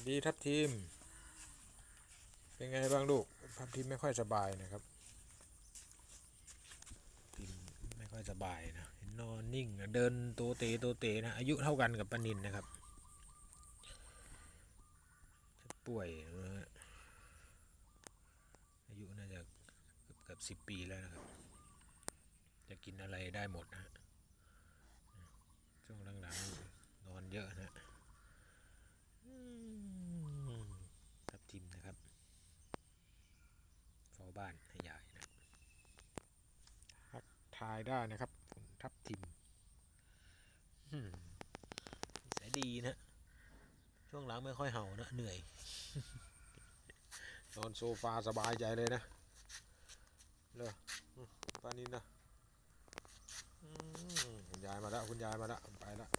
ดีทัพทีมเป็นไงบ้างลูกทัพทีมไม่ค่อยสบายนะครับทีมไม่ค่อยสบายนะนอนนิ่งเดินโตเตนะอายุเท่ากันกับปนินนะครับป่วยนะอายุน่าจะเกือบ10 ปีแล้วนะครับจะกินอะไรได้หมดนะช่วงหลังๆนอนเยอะนะทัพทีมนะครับเฝ้าบ้านให้ยายนะทายได้นะครับคุณทัพทีมแสยดีนะช่วงหลังไม่ค่อยเห่านะเหนื่อยนอนโซฟาสบายใจเลยนะเลยปานินนะคุณยายมาแล้วไปแล้ว